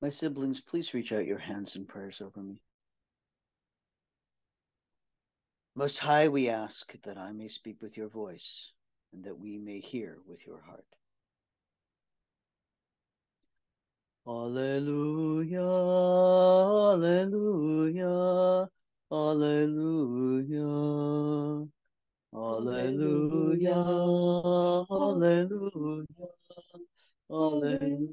My siblings, please reach out your hands in prayers over me. Most High, we ask that I may speak with your voice and that we may hear with your heart. Alleluia, alleluia, alleluia, alleluia, alleluia, alleluia.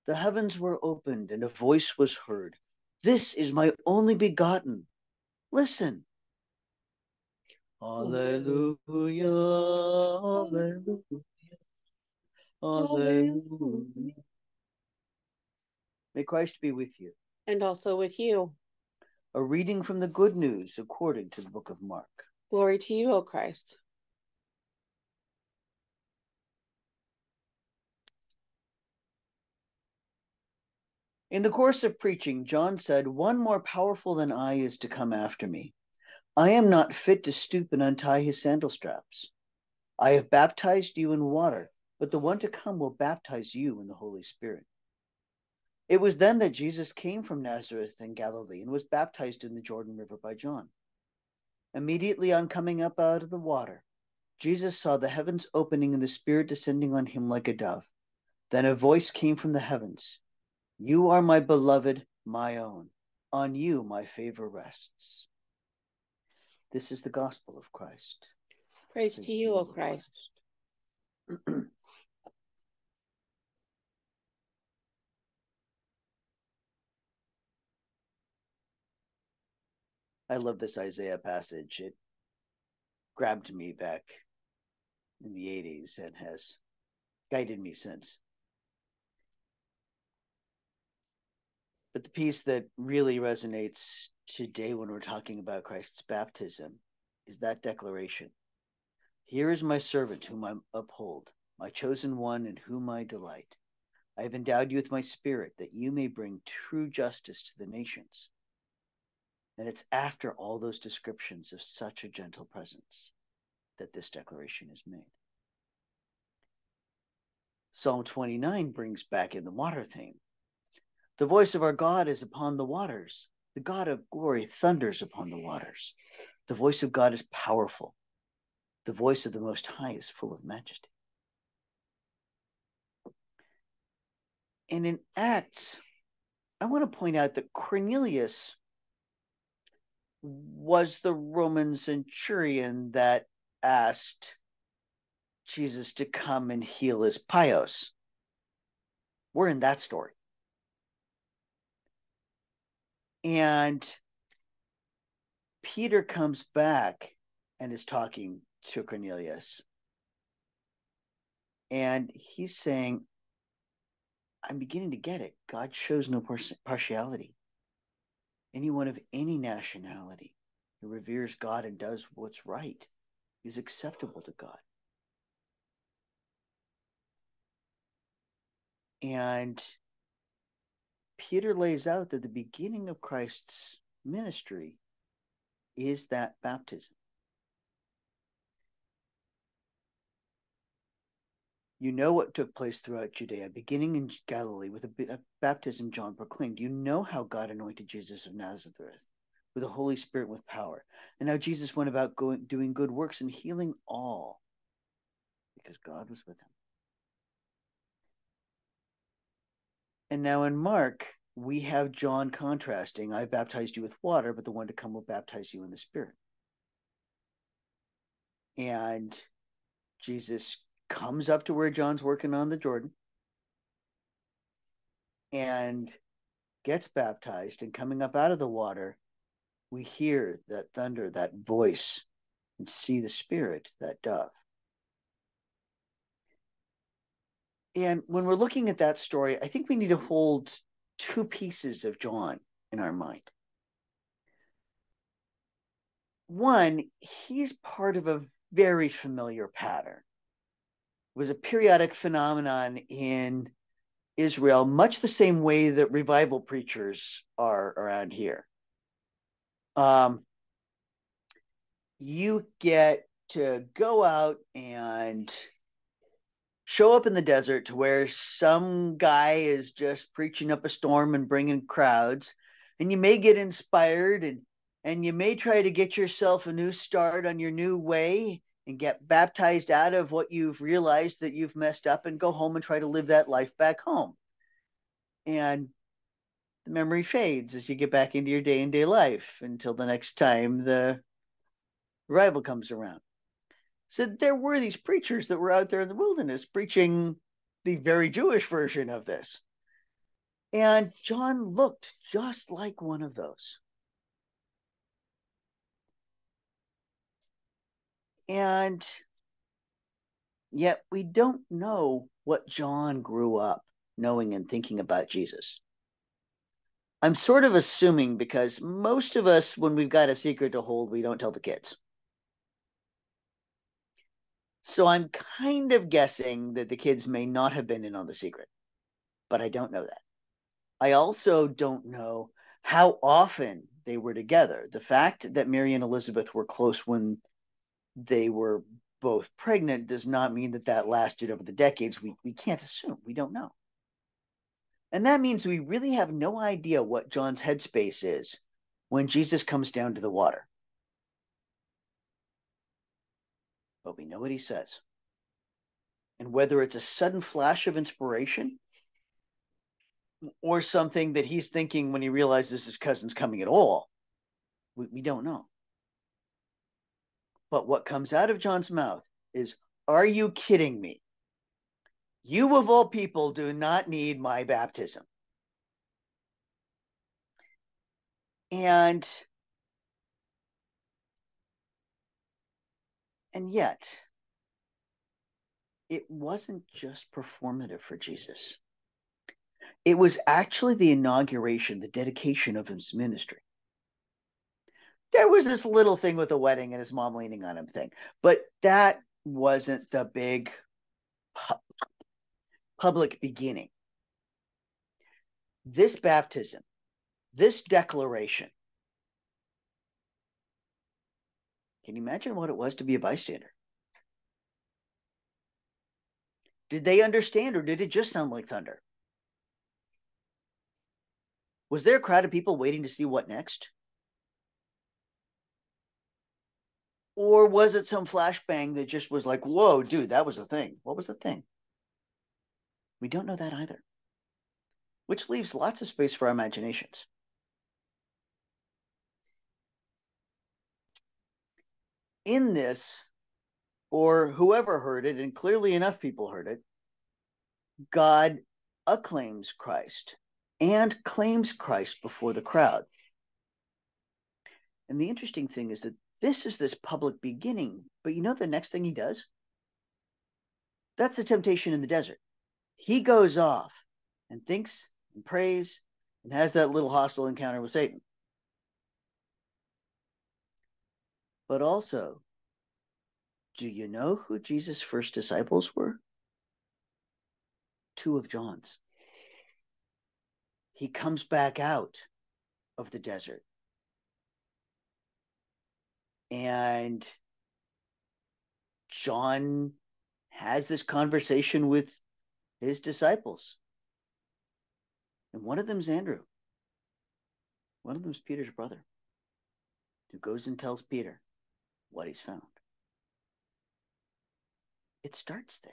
The heavens were opened and a voice was heard. This is my only begotten. Listen. Alleluia, alleluia, alleluia. May Christ be with you. And also with you. A reading from the Good News according to the book of Mark. Glory to you, O Christ. In the course of preaching, John said, "One more powerful than I is to come after me. I am not fit to stoop and untie his sandal straps. I have baptized you in water, but the one to come will baptize you in the Holy Spirit." It was then that Jesus came from Nazareth in Galilee and was baptized in the Jordan River by John. Immediately on coming up out of the water, Jesus saw the heavens opening and the Spirit descending on him like a dove. Then a voice came from the heavens. "You are my beloved, my own. On you my favor rests." This is the gospel of Christ. Praise to you, O Christ. I love this Isaiah passage. It grabbed me back in the 80s and has guided me since. But the piece that really resonates today when we're talking about Christ's baptism is that declaration. "Here is my servant whom I uphold, my chosen one in whom I delight. I have endowed you with my spirit that you may bring true justice to the nations." And it's after all those descriptions of such a gentle presence that this declaration is made. Psalm 29 brings back in the water theme. "The voice of our God is upon the waters. The God of glory thunders upon the waters. The voice of God is powerful. The voice of the Most High is full of majesty." And in Acts, I want to point out that Cornelius was the Roman centurion that asked Jesus to come and heal his pios. We're in that story. And Peter comes back and is talking to Cornelius. And he's saying, "I'm beginning to get it. God shows no partiality. Anyone of any nationality who reveres God and does what's right is acceptable to God." And Peter lays out that the beginning of Christ's ministry is that baptism. You know what took place throughout Judea, beginning in Galilee with a baptism John proclaimed. You know how God anointed Jesus of Nazareth with the Holy Spirit and with power, and how Jesus went about doing good works and healing all because God was with him. And now in Mark, we have John contrasting, "I baptized you with water, but the one to come will baptize you in the Spirit." And Jesus comes up to where John's working on the Jordan and gets baptized, and coming up out of the water, we hear that thunder, that voice, and see the Spirit, that dove. And when we're looking at that story, I think we need to hold two pieces of John in our mind. One, he's part of a very familiar pattern. It was a periodic phenomenon in Israel, much the same way that revival preachers are around here. You get to go out and show up in the desert to where some guy is just preaching up a storm and bringing crowds, and you may get inspired and you may try to get yourself a new start on your new way and get baptized out of what you've realized that you've messed up and go home and try to live that life back home. And the memory fades as you get back into your day-to-day life until the next time the revival comes around. So there were these preachers that were out there in the wilderness preaching the very Jewish version of this. And John looked just like one of those. And yet we don't know what John grew up knowing and thinking about Jesus. I'm sort of assuming because most of us, when we've got a secret to hold, we don't tell the kids. So I'm kind of guessing that the kids may not have been in on the secret, but I don't know that. I also don't know how often they were together. The fact that Mary and Elizabeth were close when they were both pregnant does not mean that that lasted over the decades. We can't assume. We don't know. And that means we really have no idea what John's headspace is when Jesus comes down to the water. But we know what he says. And whether it's a sudden flash of inspiration or something that he's thinking when he realizes his cousin's coming at all, we don't know. But what comes out of John's mouth is, "Are you kidding me? You of all people do not need my baptism." And yet, it wasn't just performative for Jesus. It was actually the inauguration, the dedication of his ministry. There was this little thing with the wedding and his mom leaning on him thing, but that wasn't the big public beginning. This baptism, this declaration, can you imagine what it was to be a bystander? Did they understand, or did it just sound like thunder? Was there a crowd of people waiting to see what next? Or was it some flashbang that just was like, whoa, dude, that was a thing? What was the thing? We don't know that either, which leaves lots of space for our imaginations. In this, or whoever heard it, and clearly enough people heard it, God acclaims Christ and claims Christ before the crowd. And the interesting thing is that this is this public beginning, but you know the next thing he does? That's the temptation in the desert. He goes off and thinks and prays and has that little hostile encounter with Satan. But also, do you know who Jesus' first disciples were? Two of John's. He comes back out of the desert. And John has this conversation with his disciples. And one of them's Andrew. One of them's Peter's brother, who goes and tells Peter what he's found. It starts there.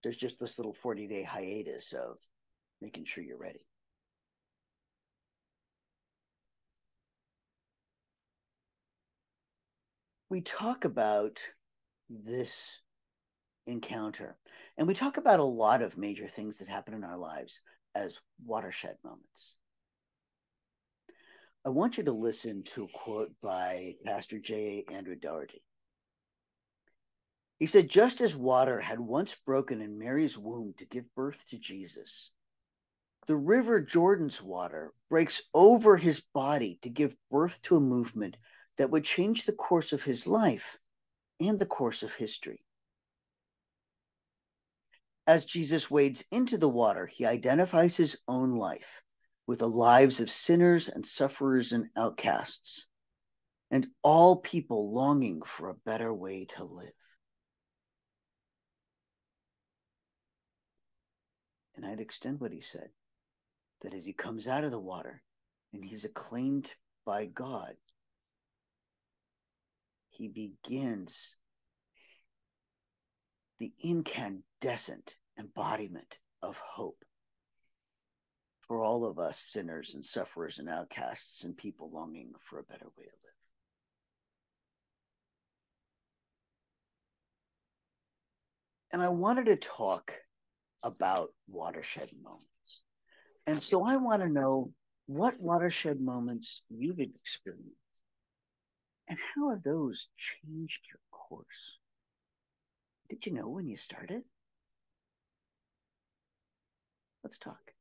There's just this little 40-day hiatus of making sure you're ready. We talk about this encounter, and we talk about a lot of major things that happen in our lives as watershed moments. I want you to listen to a quote by Pastor J. Andrew Doherty. He said, "Just as water had once broken in Mary's womb to give birth to Jesus, the river Jordan's water breaks over his body to give birth to a movement that would change the course of his life and the course of history. As Jesus wades into the water, he identifies his own life with the lives of sinners and sufferers and outcasts, and all people longing for a better way to live. I'd extend what he said, that as he comes out of the water and he's acclaimed by God, he begins the incandescent embodiment of hope for all of us sinners and sufferers and outcasts and people longing for a better way to live. And I wanted to talk about watershed moments. And so I want to know what watershed moments you've experienced and how have those changed your course? Did you know when you started? Let's talk.